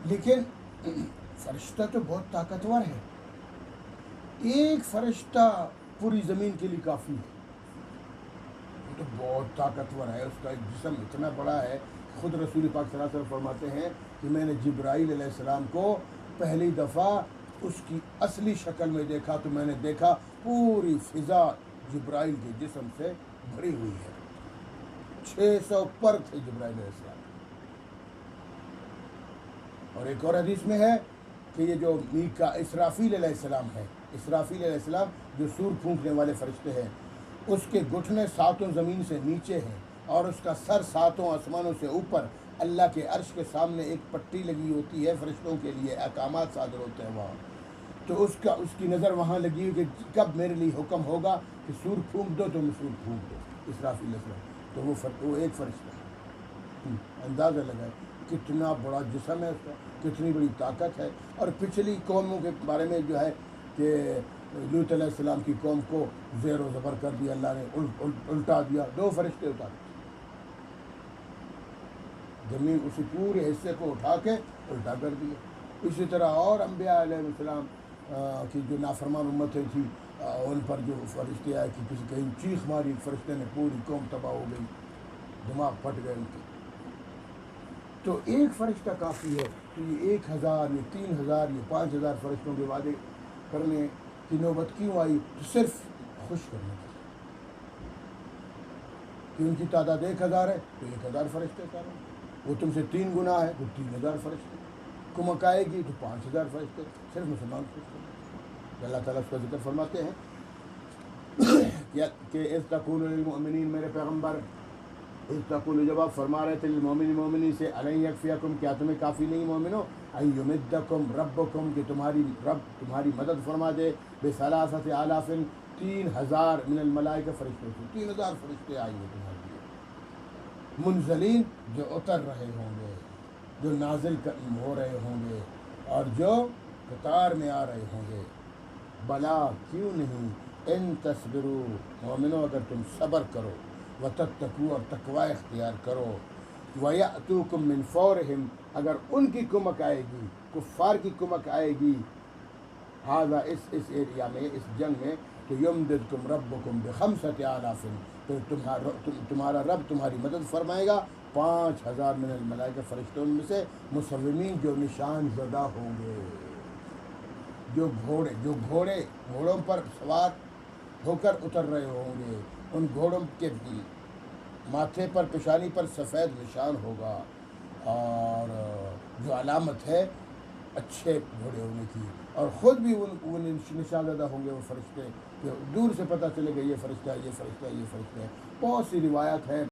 لیکن فرشتہ تو بہت طاقتور ہے، ایک فرشتہ پوری زمین کے لیے کافی ہے، وہ تو بہت طاقتور ہے، اس کا جسم اتنا بڑا ہے. خود رسول پاک صلی اللہ علیہ وسلم فرماتے ہیں کہ میں نے جبرائیل علیہ السلام کو پہلی دفعہ اس کی اصلی شکل میں دیکھا تو میں نے دیکھا پوری فضا جبرائیل کے جسم سے بھری ہوئی ہے. 600 پر تھے جبرائیل علیہ السلام. اور ایک اور حدیث میں ہے کہ یہ جو اسرافیل علیہ السلام ہے، اسرافیل علیہ السلام جو سور پھونکنے والے فرشتے ہیں، اس کے گھٹنے ساتوں زمین سے نیچے ہیں اور اس کا سر ساتوں آسمانوں سے اوپر. اللہ کے عرش کے سامنے ایک پٹی لگی ہوتی ہے، فرشتوں کے لیے احکامات صادر ہوتے ہیں وہاں. تو اس کی نظر وہاں لگی ہوئی کہ کب میرے لیے حکم ہوگا کہ سور پھونک دو تو میں سور پھونک دو. اسرافیل علیہ السلام تو وہ ایک فرشتہ ہے. اندازہ لگائے کتنا بڑا جسم ہے اس کا، کتنی بڑی طاقت ہے. اور پچھلی قوموں کے بارے میں جو ہے کہ لوط علیہ السلام کی قوم کو زیر و زبر کر دیا اللہ نے، الٹا دیا، 2 فرشتے اتارے زمین، اسی پورے حصے کو اٹھا کے الٹا کر دیا. اسی طرح اور انبیاء علیہ السلام کی جو نافرمان امتیں تھیں ان پر جو فرشتے آئے کہ کسی کہیں چیخ ماری، فرشتے نے پوری قوم تباہ ہو گئی، دماغ پھٹ گئے ان کے. تو ایک فرشتہ کافی ہے. تو یہ 1000 یہ 3000 یہ 5000 فرشتوں کے وعدے کرنے کی نوبت کیوں آئی؟ تو صرف خوش کرنے کی کہ ان کی تعداد 1000 ہے تو 1000 فرشتے اتاریں. وہ تم سے 3 گنا ہے تو 3000 فرشتے. کمک آئے گی تو 5000 فرشتے. صرف مسلمان خوش کریں. اللہ تعالیٰ اس کا ذکر فرماتے ہیں کہ اذ تقول للمؤمنین، میرے پیغمبر، اذ تقول جب آپ فرما رہے تھے للمؤمنین مومنین سے، الن یکفیکم، کیا تمہیں کافی نہیں مومنو، ان یمدکم ربکم، کہ تمہاری رب تمہاری مدد فرما دے، بثلاثۃ آلاف، 3000 من الملائکہ، فرشتوں سے 3000 فرشتے آئیں گے تمہارے لیے، منزلین، جو اتر رہے ہوں گے، جو نازل ہو رہے ہوں گے، اور جو قطار میں آ رہے ہوں گے. بلا، کیوں نہیں، ان تصبروا، مومنو اگر تم صبر کرو، وتتقوا، اور تقوی اختیار کرو، ویأتوکم من فورہم، اگر ان کی کمک آئے گی، کفار کی کمک آئے گی، ہذا اس ایریا میں، اس جنگ میں، تو یمددکم ربکم بخمسۃ آلاف، تو تمہارا رب تمہاری مدد فرمائے گا 5000 من الملائکہ، فرشتوں میں سے، مصومین، جو نشان زدہ ہوں گے، جو گھوڑوں پر سوار ہو کر اتر رہے ہوں گے، ان گھوڑوں کے ماتھے پر، پیشانی پر سفید نشان ہوگا، اور جو علامت ہے اچھے گھوڑے ہونے کی. اور خود بھی ان نشان زدہ ہوں گے وہ فرشتے، کہ دور سے پتہ چلے گا یہ فرشتہ ہے، یہ فرشتہ ہے، یہ فرشتہ ہے. بہت سی روایت ہیں.